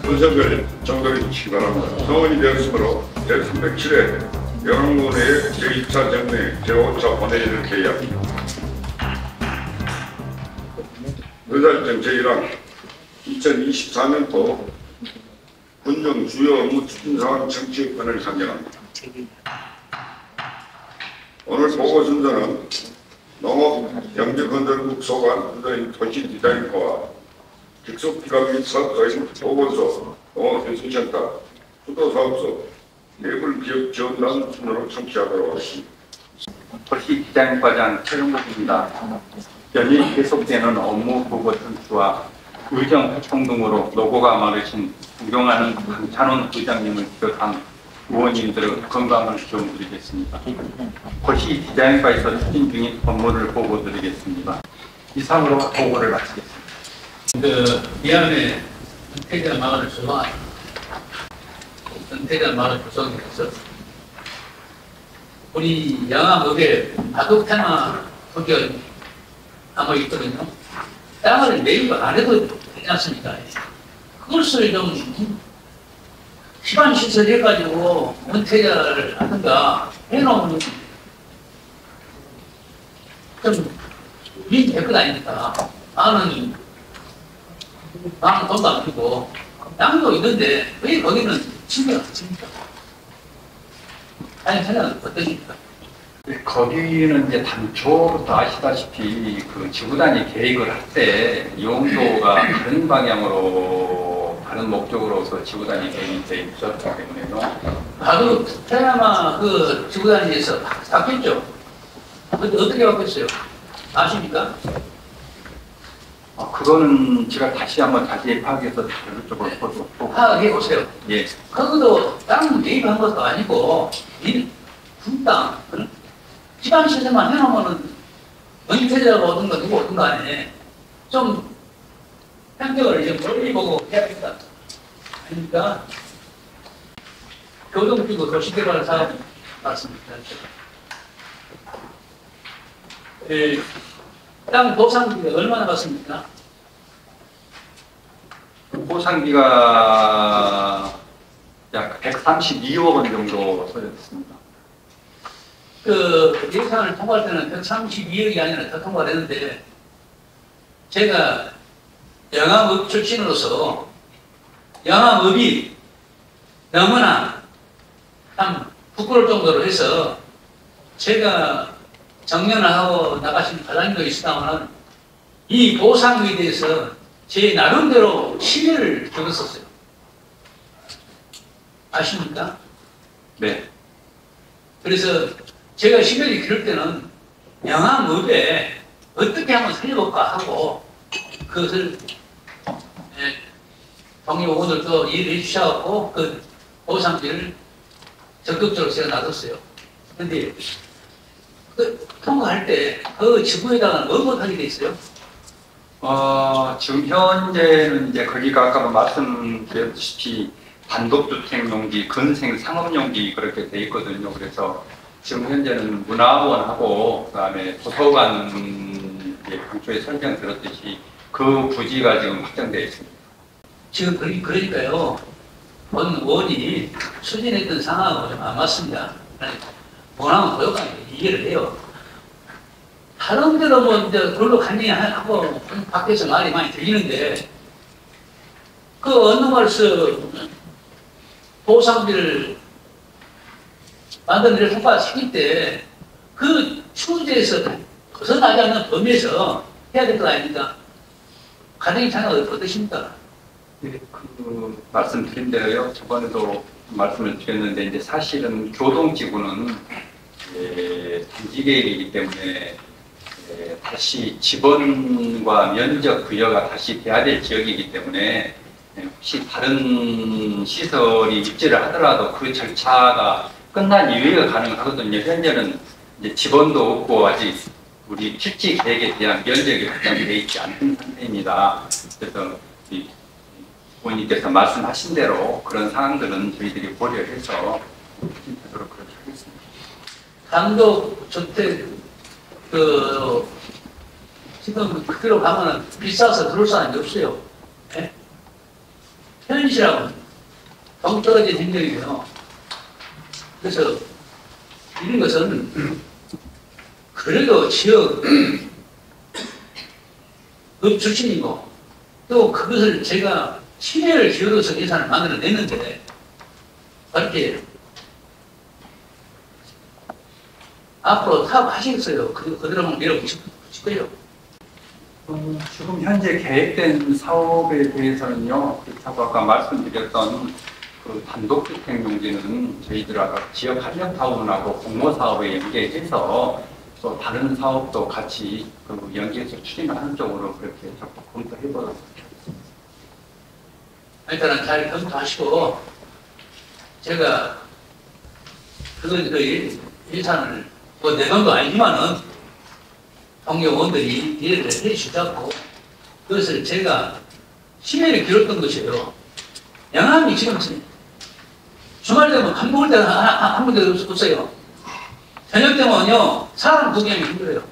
문석열 정도해 주시기 바랍니다. 성원이 되었으므로 제307회 영암군의 제2차 정례 제5차 본회의를 개의합니다. 의사일정 제1항 2024년도 군정 주요 업무 추진 상황 청취권을 상정합니다. 오늘 보고 순서는 농업 영재건설국 소관 부서인 도시디자인과와 직속기관 및 사업자인 보건소, 농업인수센터, 수도사업소, 내불기업 지원단 순으로 청취하도록 하겠습니다. 도시디자인과장 최종국입니다. 연일 계속되는 업무 보고 전수와 의정 활동 등으로 노고가 많으신 존경하는 강찬원 의장님을 비롯한 의원님들의 건강을 기원드리겠습니다. 도시디자인과에서 추진 중인 업무를 보고드리겠습니다. 이상으로 보고를 마치겠습니다. 미안해 은퇴자 마을 조성 은퇴자 마을 조성에서 우리 영암읍에 바둑 테마 거기 아마 있거든요. 땅을 매입 안 해도 되지 않습니까? 그것을 좀 기반 시설 해가지고 은퇴자를 하든가 해놓으면 좀 민될 것 아닙니까? 나는 돈도 안 주고 땅도 있는데 왜 거기는 신경 안 씁니까? 아니 생각은 어떠십니까? 거기는 이제 단초부터 아시다시피 그 지구단위 계획을 할 때 용도가 다른 방향으로 다른 목적으로서 지구단위 계획이 돼 있었기 때문에요. 나도 테라마 그 지구단위에서 바뀌었죠. 근데 어떻게 바뀌었어요? 아십니까? 그거는 제가 다시 파악해서 쪽으로 보고. 파악해 보세요. 예. 거기도 땅 매입한 것도 아니고 분땅 기반 시설만 해놓으면은 은퇴자가 오든가 누구 오든 간에 좀 평격을 이제 멀리 보고 해야겠다. 아닙니까? 교동지구 도시개발 사업 맞습니다. 땅 보상비가 얼마나 받습니까? 보상비가 약 132억 원 정도 소요됐습니다. 그 예산을 통과할 때는 132억이 아니라 더 통과됐는데 제가 영암읍 출신으로서 영암읍이 너무나 참 부끄러울 정도로 해서 제가 정년을 하고 나가신 과장님도 있었다면 이 보상에 대해서 제 나름대로 시비를 걸었었어요. 아십니까? 네. 그래서 제가 시비를 기를 때는 영암읍에 어떻게 한번 살려볼까 하고 그것을 동료분들도 이해해 주셔갖고 그 보상비를 적극적으로 제가 놔뒀어요. 그런데 그 통과할 때 그 지구에다가 뭐 못하게 돼 있어요? 지금 현재는 이제 거기가 아까 말씀드렸다시피 단독주택 용지, 건생 상업용지 그렇게 돼 있거든요. 그래서 지금 현재는 문화원하고 그다음에 도서관 당초에 설명 들었듯이 그 부지가 지금 확정되어 있습니다. 지금 그러니까요. 본 의원이 추진했던 상황하고 좀 안 맞습니다. 원하면 고용하게 이해를 해요. 다른 데로 뭐 이제 그걸로 간이하고 밖에서 말이 많이 들리는데 그 어느 말씀 보상비를 만든 일을 통과시킬 때 그 추제에서 벗어나지 않는 범위에서 해야 될 거 아닙니까? 가정의 장은 어떠십니까? 네, 그 말씀드린 대로요. 저번에도 말씀을 드렸는데 이제 사실은 교동지구는 단지 계획이기 때문에 다시 지번과 면적 부여가 다시 돼야 될 지역이기 때문에 혹시 다른 시설이 입지를 하더라도 그 절차가 끝난 이후에 가능하거든요. 현재는 이제 지번도 없고 아직 우리 필지 계획에 대한 면적이 확정되어 있지 않은 상태입니다. 그래서 의원님께서 말씀하신 대로 그런 상황들은 저희들이 고려해서 진행하도록 그렇게 하겠습니다. 단독주택 지금 그대로 가면은 비싸서 들어올 사람이 없어요. 네? 현실하고는 동떨어진 행동이고요. 그래서 이런 것은 그래도 지역 업 출신이고 또 그것을 제가 신뢰를 기울여서 예산을 만들어냈는데 그렇게 앞으로 사업하시겠어요? 그대로만 밀어붙일 거예요. 지금 현재 계획된 사업에 대해서는요, 그렇다고 아까 말씀드렸던 그 단독주택 용지는 저희들 아까 지역 활력 타운하고 공모 사업에 연계해서 또 다른 사업도 같이 그 연계해서 추진하는 쪽으로 그렇게 적극 검토해보도록 하겠습니다. 일단은 잘 검토하시고 제가 그 예산을 뭐 내 돈도 아니지만은 동료 의원들이 이해를 해주자고 그것을 제가 심의를 기울였던 것이에요. 양함이 지금 주말 되면 밥 먹을 때가 한 번도 없어요. 저녁 되면요 사람 구경이 힘들어요.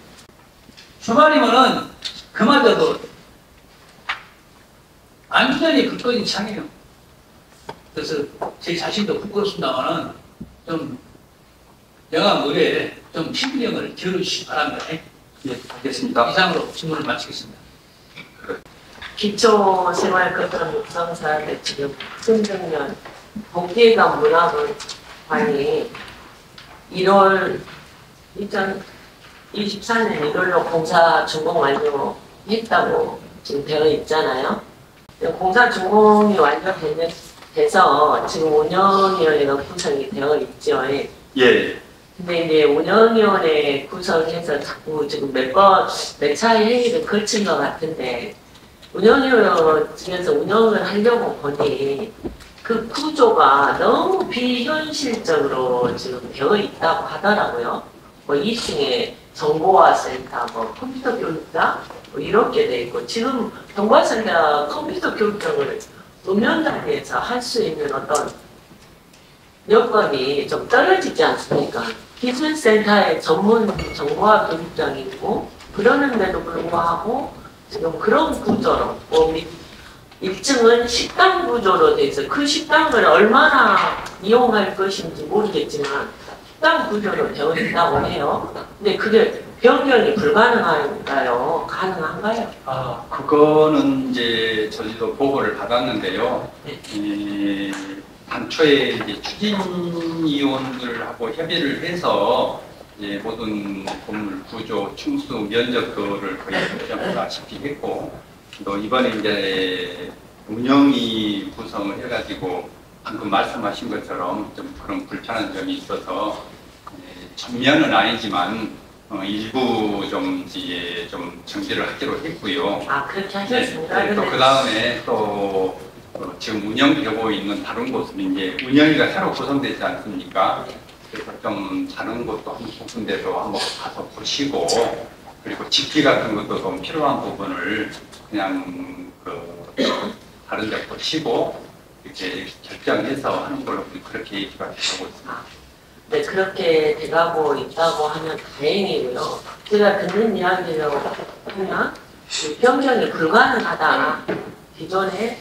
주말이면은 그마저도 완전히 불꺼진 창이에요. 그래서 제 자신도 부끄럽습니다만은 좀 영암 의뢰에 좀 신경을 기울여주시기 바랍니다. 예, 알겠습니다. 이상으로 질문을 마치겠습니다. 기초생활거점 육성사업에 지금 승정년 복지회관 문화원이 1월 2024년 1월로 공사 준공 완료했다고 지금 되어 있잖아요. 공사 준공이 완료돼서 지금 운영위원회가 구성이 되어 있죠. 예. 근데 이제 운영위원회 구성해서 자꾸 지금 몇 차례 회의를 거친 것 같은데 운영위원 측에서 운영을 하려고 보니 그 구조가 너무 비현실적으로 지금 되어 있다고 하더라고요. 뭐 2층에 정보화센터, 뭐 컴퓨터 교육자 뭐 이렇게 돼 있고 지금 정보화센터 컴퓨터 교육장을 음연 단계에서 할 수 있는 어떤 여건이 좀 떨어지지 않습니까? 기술센터의 전문 정보화 교육장이 있고 그러는데도 불구하고 지금 그런 구조로 1층은 식당 구조로 돼 있어요. 그 식당을 얼마나 이용할 것인지 모르겠지만 식당 구조로 되어 있다고 해요. 근데 그게 변경이 불가능한가요? 가능한가요? 그거는 이제 저희도 보고를 받았는데요. 네. 당초에 이제 추진위원들하고 협의를 해서 이제 모든 건물 구조, 층수, 면적 그거를 거의 결정하다시피 했고 또 이번에 이제 운영위 구성을 해가지고 방금 말씀하신 것처럼 좀 그런 불편한 점이 있어서 전면은 아니지만 일부 좀 이제 좀 정지를 하기로 했고요. 그렇게 하셨습니다. 네, 또 그 다음에 또 지금 운영되고 있는 다른 곳은 이제 운영위가 새로 구성되지 않습니까? 그래서 좀 다른 곳도 한 군데도 한번 가서 보시고 그리고 집기 같은 것도 좀 필요한 부분을 그냥 다른 데 보시고 이렇게 결정해서 하는 걸로 그렇게 얘기가 되고 있습니다. 네, 그렇게 돼가고 있다고 하면 다행이고요. 제가 듣는 이야기로 하면 변경이 불가능하다. 기존에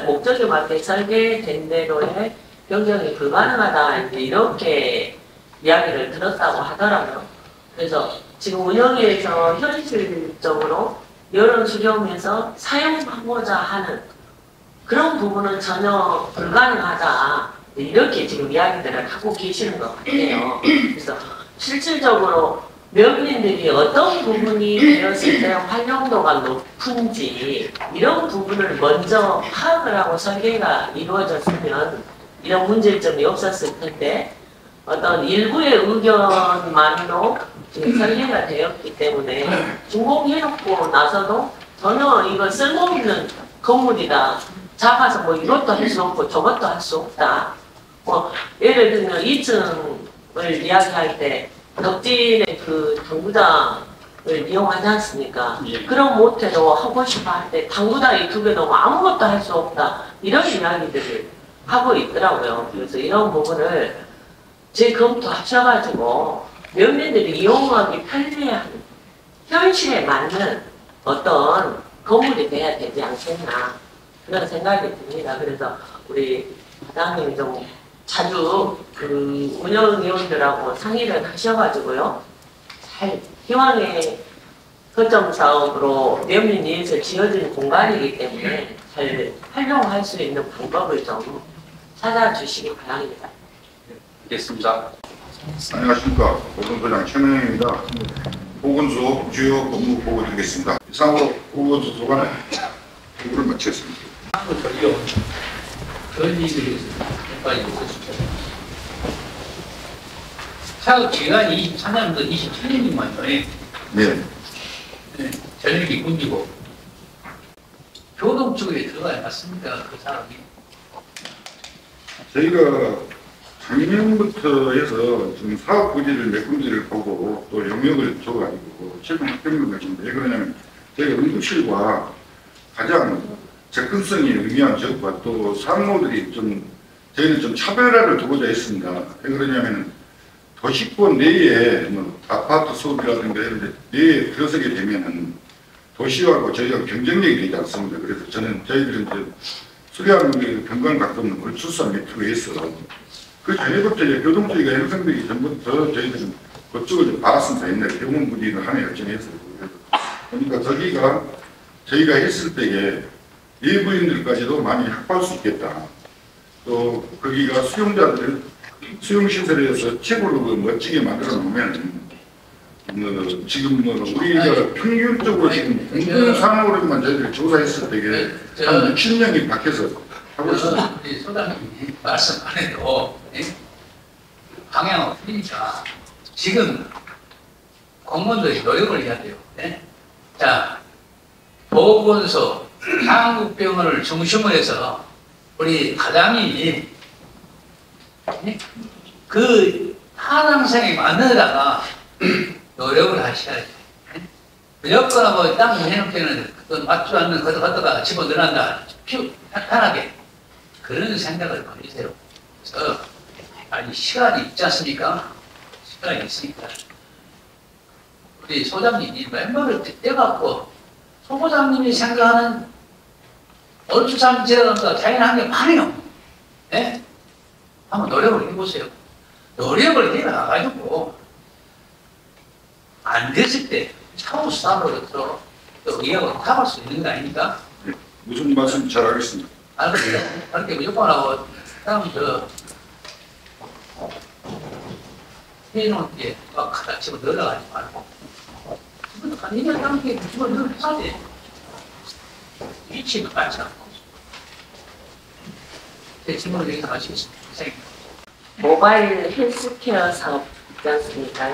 목적에 맞게 설계된 대로의 변경이 불가능하다. 이렇게 이야기를 들었다고 하더라고요. 그래서 지금 운영위에서 현실적으로 여론 수렴해서 사용하고자 하는 그런 부분은 전혀 불가능하다. 이렇게 지금 이야기들을 하고 계시는 것 같아요. 그래서 실질적으로 면민들이 어떤 부분이 되었을 때 활용도가 높은지 이런 부분을 먼저 파악을 하고 설계가 이루어졌으면 이런 문제점이 없었을 텐데 어떤 일부의 의견만으로 지금 설계가 되었기 때문에 준공해놓고 나서도 전혀 이거 쓸모없는 건물이다. 작아서 뭐 이것도 할 수 없고 저것도 할 수 없다. 뭐 예를 들면 2층을 이야기할 때 덕진의 그 당구장을 이용하지 않습니까? 예. 그런 모태로 하고 싶어 할 때 당구장이 2개 너무 아무것도 할 수 없다. 이런 이야기들을 하고 있더라고요. 그래서 이런 부분을 재검토하셔가지고 면민들이 이용하기 편리한 현실에 맞는 어떤 건물이 돼야 되지 않겠나 그런 생각이 듭니다. 그래서 우리 과장님 좀 자주 그 운영위원들하고 상의를 하셔가지고요. 잘 희망의 거점 사업으로 면민위에서 지어진 공간이기 때문에 잘 활용할 수 있는 방법을 좀 찾아주시기 바랍니다. 알겠습니다. 안녕하십니까. 보건소장 최명입니다. 보건소 주요 업무 보고 드리겠습니다. 이상으로 보건소 소관의 보고를 마치겠습니다. 한국 전력 그런 일이 여기까지 있었습니다. 사업 기간이 24년부터 27년이만요. 네. 전력이 끊기고 교동 쪽에 들어가야 맞습니까? 그 사람이. 저희가 작년부터 해서 지금 사업 부지를 몇 군데를 보고 또 용역을 줘가지고 최근 합격을 하시는데 왜 그러냐면 저희가 응급실과 가장 접근성이 의미한 지역과 또 상호들이 좀 저희는 좀 차별화를 두고자 했습니다. 왜 그러냐면 도시권 내에 뭐 아파트 수업이라든가 이런 데 내에 들어서게 되면은 도시하고 저희가 경쟁력이 되지 않습니다. 그래서 저는 저희들은 이제 수리하는 경관 가끔 얼추산 밑으로 해서 그 전에부터 이제 교동 쪽이가 형성되기 전부터 저희들은 그쪽을 좀 받았습니다. 옛날에 병원 부지를 하나 열정해서. 그러니까 저기가 저희가 했을 때에 예부인들까지도 많이 확보할 수 있겠다. 또 거기가 수용자들 수용시설에서 최고로 그 멋지게 만들어 놓으면 지금 우리가 평균적으로 지금 공공산업으로만 저희들이 조사했을 때에 한 7명이 밖에서 하고 있습니다. 우리 소장님이 말씀 안 해도 방향은 틀리니까 지금 공무원들이 노력을 해야 돼요. 자, 보건소 한국병원을 중심으로 해서 우리 과장님이 그 하남생에 만들다가 노력을 하셔야지. 무조건 뭐 땅 해놓기는 맞지 않는 것다가 집어넣는다. 편하게. 그런 생각을 버리세요. 그래서 아니 시간이 있지 않습니까? 시간이 있으니까 우리 소장님이 멤버를 떼갖고 소장님이 생각하는 얼추삼 지어가니까 자기는 게 많아요. 네? 한번 노력을 해보세요. 노력을 해나가가지고 안 됐을 때 차후 수사로 또 의학을 타볼 수 있는 거 아닙니까? 네, 무슨 말씀 잘 알겠습니다. 그렇게 무조건 하고 다음 해놓은 게막 갖다 집어 넣어가지 말고 집어 한 2년 남게 집어 넣어야 돼. 위치도 맞지 않고 제 질문을 여기서 마치겠습니다. 모바일 헬스케어 사업 있지 않습니까?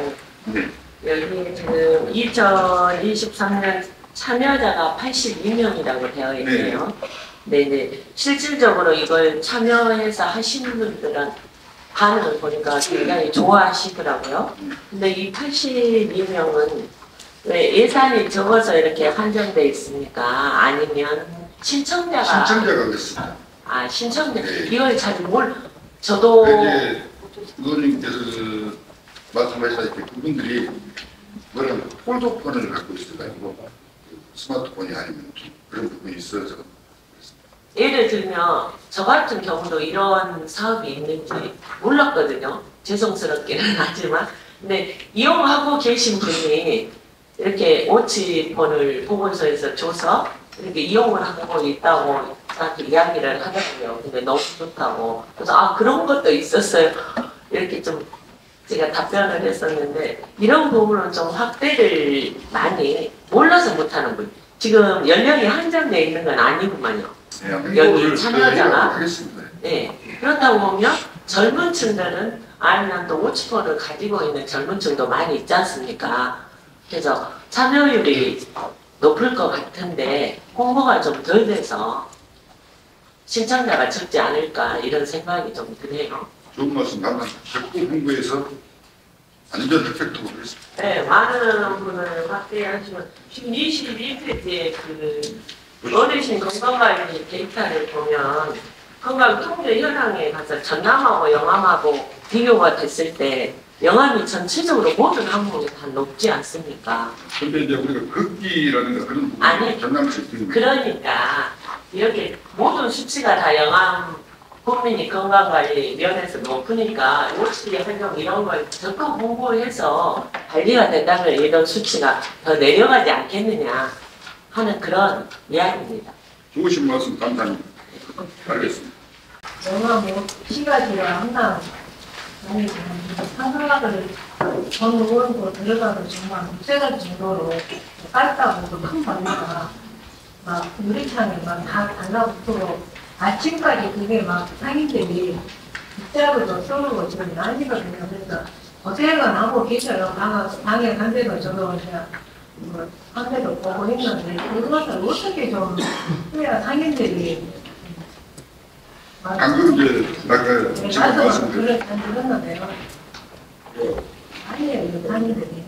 네. 여기 지금 2023년 참여자가 82명이라고 되어 있네요. 네네. 실질적으로 이걸 참여해서 하시는 분들은 반응을 보니까 굉장히 좋아하시더라고요. 근데 이 82명은 왜 예산이 적어서 이렇게 한정돼 있습니까? 아니면 신청자가 그랬습니다. 아 신청자 네. 이걸 잘 저도 이제 의원님께서 말씀하셨다시피 그분들이 뭐라고 폴더폰을 갖고 있어가지고 스마트폰이 아니면 좀 그런 부분이 있어서 예를 들면 저 같은 경우도 이런 사업이 있는지 몰랐거든요. 죄송스럽기는 하지만 근데 이용하고 계신 분이 이렇게 오치폰을 보건소에서 줘서 이렇게 이용을 하고 있다고 저한테 이야기를 하더라고요. 근데 너무 좋다고. 그래서 아 그런 것도 있었어요. 이렇게 좀 제가 답변을 했었는데 이런 부분은 좀 확대를 많이 몰라서 못하는 분. 지금 연령이 한정되어 있는 건 아니구만요. 여기 참여자가 네. 그렇다고 보면 젊은 층들은 아니면 또 오치폰을 가지고 있는 젊은 층도 많이 있지 않습니까? 그래서 참여율이 높을 것 같은데 홍보가 좀 덜 돼서 신청자가 적지 않을까 이런 생각이 좀 드네요. 좋은 말씀 나는 적극 홍보해서 안전 혜택도 보겠습니다. 네, 많은 분을 확대하시면 지금 22페이지에 그 어르신 건강관리 데이터를 보면 건강 통계 현황에 가서 전남하고 영암하고 비교가 됐을 때 영암이 전체적으로 모든 항목이 다 높지 않습니까? 근데 이제 우리가 걷기라든가 그런 아니, 부분이 전남시 있습니다. 그러니까 여기 모든 수치가 다 영암 국민이 건강관리 면에서 높으니까 욕실 환경 이런 걸 적극 홍보해서 관리가 된다면 이런 수치가 더 내려가지 않겠느냐 하는 그런 이야기입니다. 좋으신 말씀 감사합니다. 알겠습니다. 영화 뭐 시가지가 항상 많이 상상학을 전 의원도 들어가도 정말 못세갈 정도로 깔다고 큰 벌레가 막 유리창에 막 다 달라붙고 아침까지 그게 막 상인들이 빗자루도 쏘고 지금 난리거든요. 그래서 고생은 하고 계셔요. 방에 간 데도 저도 그냥 한 데도 보고 했는데 그것을 어떻게 좀 해야 상인들이 방금 이제 아까 지금 말씀드린 그래 잘 들었는데요. 아니에요, 이거 상인들이.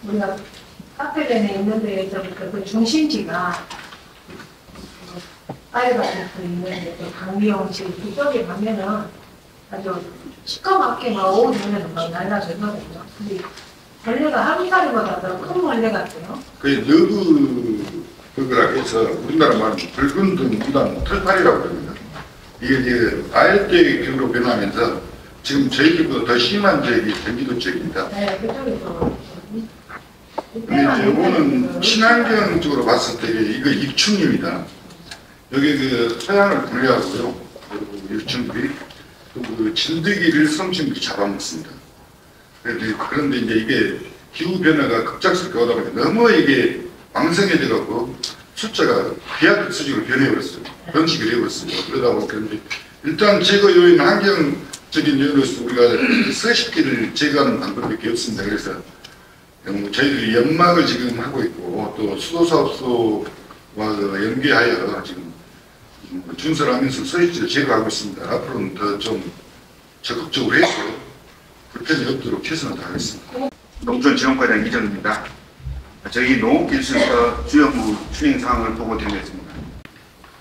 우리가 카페전에 있는 데에서부터 그 중심지가 파이바게트 있는데 또 강미용실 그쪽에 가면은 아주 시커멓게 막 오후 되면 막 날라들거든요. 근데 벌레가 하루살이보다 더 큰 벌레 같아요. 그 너그라 해서 우리나라 말로 붉은 등보다는 털파리라고 그럽니다. 이게 이제 아열대 기후로 변하면서 지금 저희들보다 더 심한 지역이 경기도 지역입니다. 네, 그쪽에서. 근데 이제 이거는 친환경 쪽으로 봤을 때 이거 입충입니다. 여기 그 서양을 분리하고요. 그리고 유충들이 그 진드기를 섬진들이 잡아먹습니다. 그런데 이제 이게 기후 변화가 급작스럽게 오다 보니까 너무 이게 왕성해져갖고 숫자가 비약적 수준으로 변해버렸어요. 번식이 되어버렸습니다. 그러다 보니까 일단 제거 요인 환경적인 요인으로서 우리가 서식지를 제거하는 방법밖에 없습니다. 그래서 저희들이 연막을 지금 하고 있고 또 수도사업소와 연계하여 지금 준설하면서 서식지를 제거하고 있습니다. 앞으로는 더 좀 적극적으로 해서 불편이 없도록 최선을 다하겠습니다. 농촌지원과장 이정입니다. 저희 농업기술서 주요부 추진 사항을 보고 드리겠습니다.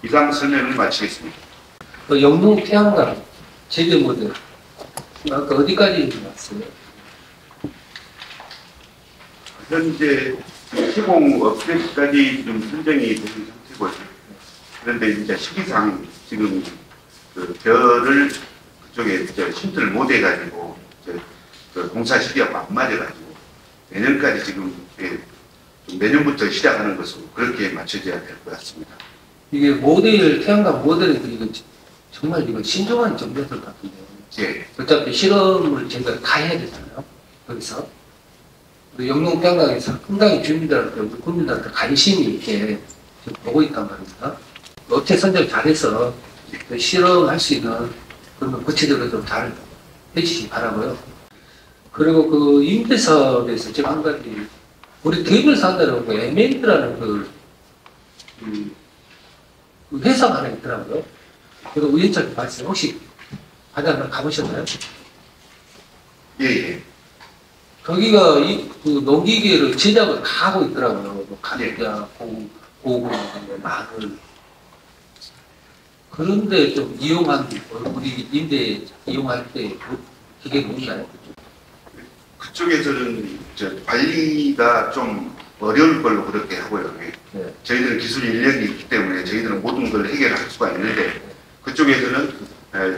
이상 설명을 마치겠습니다. 영동 태양광 재배 모델 아까 어디까지 왔어요? 현재 시공 업체까지 좀 선정이 된 상태고요. 그런데 이제 시기상 지금 그 별을 그쪽에 이제 신트를 못 해가지고 그 공사 시기하고 안 맞아가지고 내년까지 지금 내년부터 시작하는 것으로 그렇게 맞춰져야 될 것 같습니다. 이게 모델 태양광 모델에서 이거 정말 이거 신중한 정도들 같은데요. 예. 어차피 실험을 저희가 다 해야 되잖아요. 거기서 우리 영동 태양광에서 상당히 주민들한테 우리 국민들한테 관심이 있게 지금 보고 있단 말입니다. 업체 선정 잘해서 실험할 수 있는 그런 구체적으로 좀 잘 해주시기 바라고요. 그리고 그 임대사업에서 제가 한 가지 우리 개별 산다라고 에멘트라는 그 회사가 하나 있더라고요. 그리고 우연찮게 봤어요. 혹시 바다를 가보셨나요? 예, 예. 거기가 그 농기계를 제작을 다 하고 있더라고요. 뭐 가래자, 고구, 마늘. 그런데 좀 이용한, 우리 임대 이용할 때 기계가 없나요? 그쪽에서는 관리가 좀 어려울 걸로 그렇게 하고요. 네. 저희들은 기술 인력이 있기 때문에 저희들은 모든 걸 해결할 수가 있는데 그쪽에서는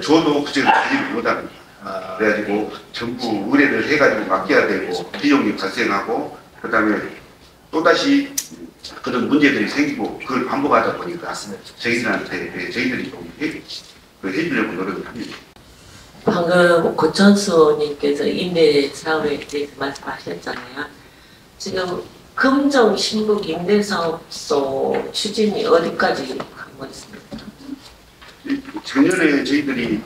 줘도 그쪽에서 관리를 못합니다. 그래가지고 전부 의뢰를 해가지고 맡겨야 되고 비용이 발생하고 그 다음에 또다시 그런 문제들이 생기고 그걸 반복하다 보니까 저희들한테 저희들이 좀 해주려고 노력을 합니다. 방금 고천수님께서 임대 사업에 대해서 말씀하셨잖아요. 지금 금정 신북 임대사업소 추진이 어디까지 가고 있습니까? 작년에 저희들이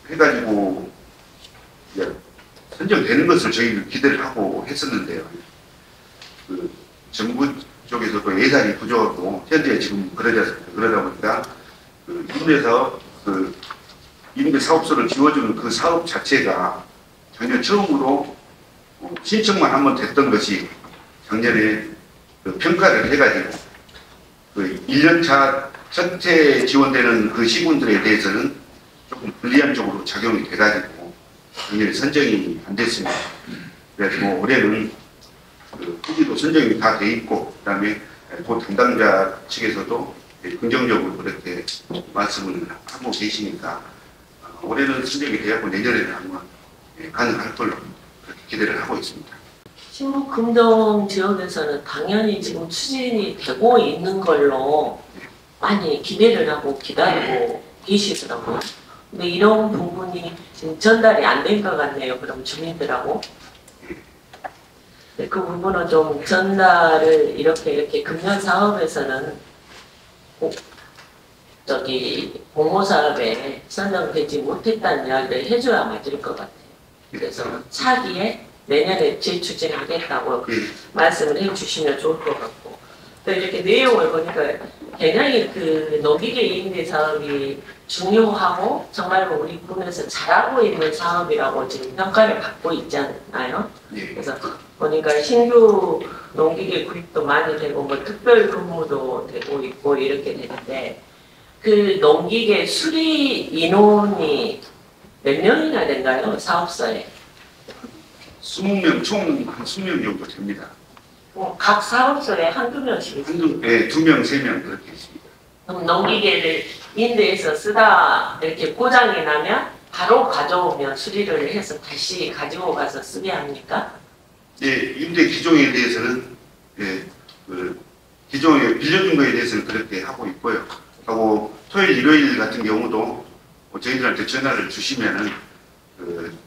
해가지고 선정되는 것을 저희들 기대를 하고 했었는데요. 그 정부 쪽에서도 예산이 부족하고 현재 지금 그러다 보니까 그 임대 사업소를 지어주는 그 사업 자체가 작년 처음으로 신청만 한번 됐던 것이 작년에 그 평가를 해가지고 그 1년차 첫해 지원되는 그 시군들에 대해서는 조금 불리한 쪽으로 작용이 돼가지고 작년에 선정이 안 됐습니다. 그래서 올해는 그 후기도 선정이 다 돼 있고 그다음에 도 담당자 측에서도 긍정적으로 그렇게 말씀을 하고 계시니까 올해는 승격이 되었고 내년에는 아마 가능할 걸로 그렇게 기대를 하고 있습니다. 신북 금동 지역에서는 당연히 지금 추진이 되고 있는 걸로 많이 기대를 하고 기다리고 계시더라고요. 근데 이런 부분이 지금 전달이 안 된 것 같네요. 그럼 주민들하고. 그 부분은 좀 전달을 이렇게 금년 사업에서는 공모 사업에 선정되지 못했다는 이야기를 해줘야 맞을 것 같아요. 그래서 차기에 내년에 재추진하겠다고 말씀을 해주시면 좋을 것 같고, 또 이렇게 내용을 보니까 굉장히 그 농기계 임대 사업이 중요하고 정말로 우리 군에서 잘하고 있는 사업이라고 지금 평가를 받고 있잖아요. 그래서 보니까 신규 농기계 구입도 많이 되고 뭐 특별 근무도 되고 있고 이렇게 되는데, 그 농기계 수리 인원이 몇 명이나 된가요? 사업소에? 20명, 총 한 20명 정도 됩니다. 각 사업소에 한두 명씩 있어요. 네, 2명, 3명 그렇게 있습니다. 그럼 농기계를 임대해서 쓰다 이렇게 고장이 나면 바로 가져오면 수리를 해서 다시 가지고 가서 쓰게 합니까? 예, 임대 기종에 대해서는 기종에 빌려준 거에 대해서는 그렇게 하고 있고요. 하고 토요일, 일요일 같은 경우도 저희들한테 전화를 주시면은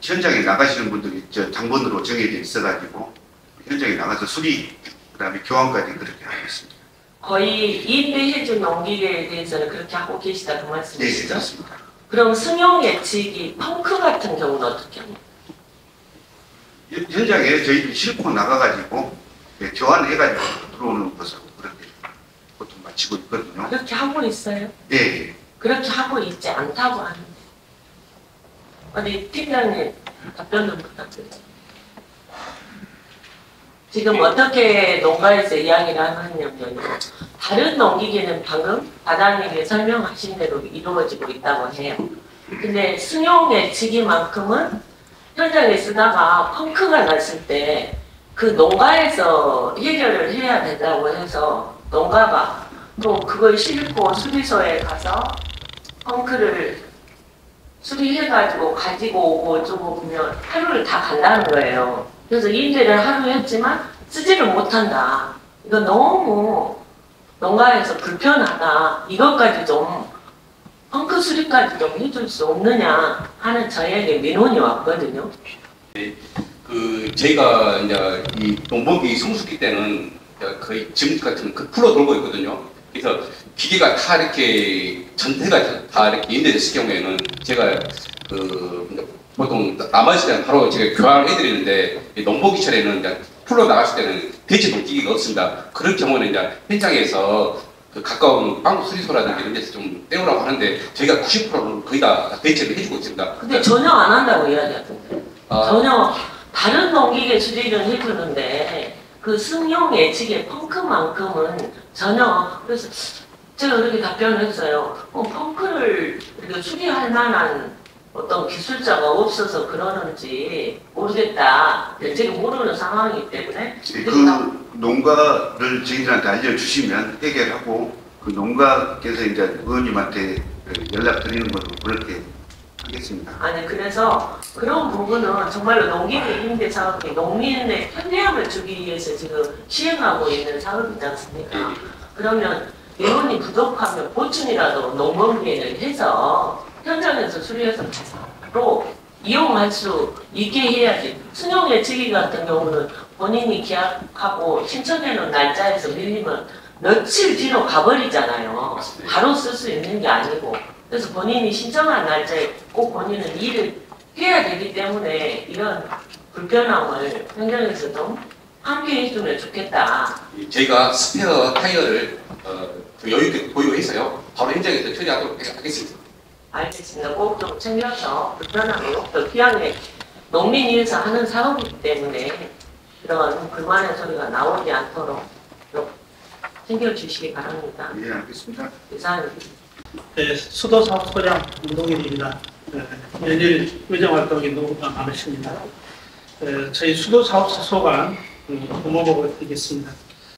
현장에 나가시는 분들이 당번으로 정해져 있어가지고 현장에 나가서 수리, 그다음에 교환까지 그렇게 하고 있습니다. 거의 임대해준 농기계에 대해서는 그렇게 하고 계시다 그 네, 말씀이시죠? 그렇습니다. 그럼 승용 예측이 펑크 같은 경우는 어떻게 합니까? 현장에 저희들이 싣고 나가가지고 교환해가지고 들어오는 것으로 그렇게 보통 마치고 있거든요. 그렇게 하고 있어요? 예. 그렇게 하고 있지 않다고 하는데. 어디 팀장님 답변 좀 부탁드려요. 지금 어떻게 농가에서 이야기를 하느냐면요. 다른 농기계는 방금 바다님이 설명하신 대로 이루어지고 있다고 해요. 근데 승용 예측이만큼은 현장에 쓰다가 펑크가 났을 때 그 농가에서 해결을 해야 된다고 해서 농가가 또 그걸 싣고 수리소에 가서 펑크를 수리해가지고 가지고 오고 좀 보면 하루를 다 간다는 거예요. 그래서 임대를 하루 했지만 쓰지를 못한다. 이거 너무 농가에서 불편하다. 이것까지 좀 펑크 수리까지 좀 해줄 수 없느냐 하는 저에게 민원이 왔거든요. 저희가 이제 이 농번기 성수기 때는 거의 지금 같은 그 풀로 돌고 있거든요. 그래서 기계가 다 이렇게 전체가 다 이렇게 임대됐을 경우에는 제가 보통 남아있을 때는 바로 제가 교환을 해드리는데 농번기철에는 이제 풀로 나갔을 때는 대체 농기계가 없습니다. 그런 경우는 이제 현장에서 가까운 빵 수리소라든지 이런 데서 좀 떼우라고 하는데 저희가 90%는 거의 다 대체를 해주고 있습니다. 근데 전혀 안 한다고 이야기하던데. 전혀 다른 농기계 수리를 해주는데 그 승용 예측의 펑크만큼은 전혀. 그래서 제가 그렇게 답변을 했어요. 펑크를 이렇게 수리할 만한 어떤 기술자가 없어서 그러는지 모르겠다. 제가 모르는 상황이기 때문에. 그 농가를 저희들한테 알려주시면 해결하고 그 농가께서 이제 의원님한테 연락드리는 것으로 그렇게 하겠습니다. 아니 그래서 그런 부분은 정말로 농기계 임대 사업이 농민의 편리함을 주기 위해서 지금 시행하고 있는 사업이지 않습니까? 그러면 인원이 부족하면 보충이라도 농번기를 해서 현장에서 수리해서 바로 이용할 수 있게 해야지. 승용 예측이 같은 경우는 본인이 계약하고 신청해놓은 날짜에서 밀리면 며칠 뒤로 가버리잖아요. 바로 쓸 수 있는 게 아니고. 그래서 본인이 신청한 날짜에 꼭 본인은 일을 해야 되기 때문에 이런 불편함을 현장에서 좀 함께 해주면 좋겠다. 저희가 스페어 타이어를 여유 있게 보유해서요. 바로 현장에서 처리하도록 하겠습니다. 알겠습니다. 꼭 좀 챙겨서 불편함이 없도록 기왕에 농민 위해서 하는 사업이기 때문에 그런 불만의 소리가 나오지 않도록 좀 챙겨주시기 바랍니다. 예, 알겠습니다. 이상입니다. 네, 수도사업소장 운동인입니다. 연일 의정활동이 너무 많으십니다. 저희 수도사업소 소관 고모보고 드리겠습니다.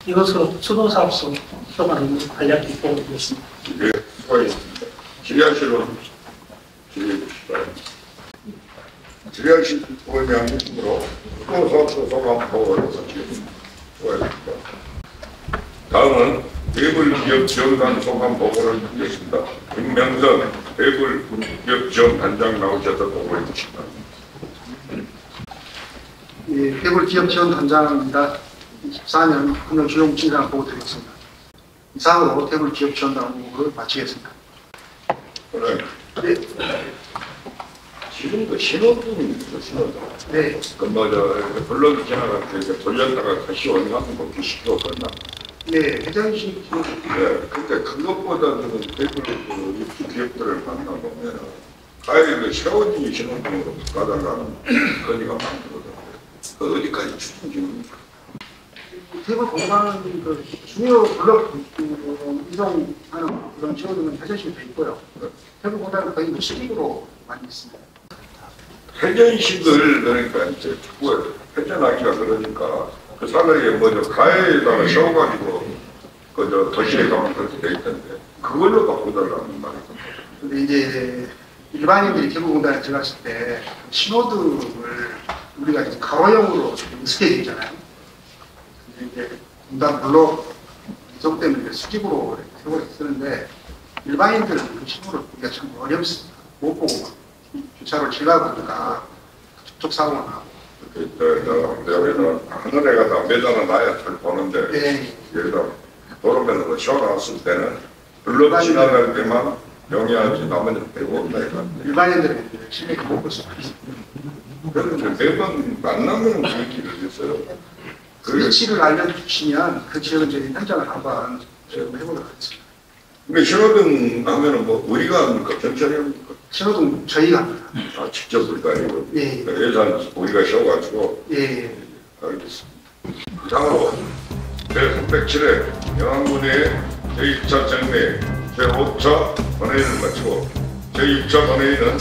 이것으로 수도사업소 소관 관련 기록을 드렸습니다. 네, 수고하셨습니다. 질의하실로 질의해 주시기 바랍니다. 질의하실 의원 양심으로 수도사업소 소관 보고를 마치겠습니다. 수고하셨습니다. 다음은 대불기업지원단 소관 보고를 듣겠습니다. 김명선 대불기업지원단장 나오셔서 보고해 주십니다. 예, 대불기업지원단장입니다. 24년 금융주용진단 보고 드리겠습니다. 이상으로 대불기업지원단 보고를 마치겠습니다. 네. 지금도 신호등입니다, 신호등. 네, 블럭이 지나갈 때 이제 돌렸다가 다시 원하는 거 비시키고 그런다. 네, 회장님, 네, 그러니까 그것보다는 대부분 그 입주 기업들을 만나보면 가해를 세워진 신호등으로 가다가는 건의가 많거든요. 그 어디까지 추진입니까? 대불 공간 그 중요 블록 이동하는 그런 지원은 회전식이 돼 있고요. 대불 공단은 거의 뭐 수직으로 많이 있습니다. 회전식을 그러니까 이제 자꾸 회전하기가 그러니까 그 사거리에 뭐저 가해에다가 세워가지고 그저 도시에 가면 그렇게 돼 있던데 그걸로 바꾸달라는 말이거든요. 근데 이제 일반인들이 대불 공단에 들어갔을 때 신호등을 우리가 이제 가로형으로 익숙해져 있잖아요. 근데 이제 공단 블록 이동 때문에 수직으로 세워서 쓰는데 일반인들은 그 신호를 보기가 참 어렵습니다. 못 보고 주차로 지나다 보니까 접촉 사고가 나고. 내가 하늘에가 다 매달아 놔야 잘 보는데 네. 여기다 도로면으로 세워놨을 때는 블록 지나갈 때만 영위하지 나머지는 빼고 온다 이거. 일반인들은 실내에 못 볼 수가 있습니다. 그런데 매번 만나면 그 얘기를 했어요. 그 위치를 알려주시면 그 지역은 저희 현장을 한번 해보도록 하겠습니다. 근데 신호등 하면은 뭐 우리가 합니까? 경찰이 합니까? 신호등 저희가 합니다. 아, 직접 우리가 아니고. 예. 예산 우리가 세워가지고. 예. 알겠습니다. 다음으로 제307회 영암군의 제2차 정례 제5차 본회의를 마치고 제6차 본회의는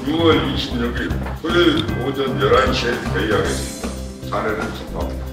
6월 26일 토요일 오전 11시에 개의하겠습니다. 사례를 선포합니다.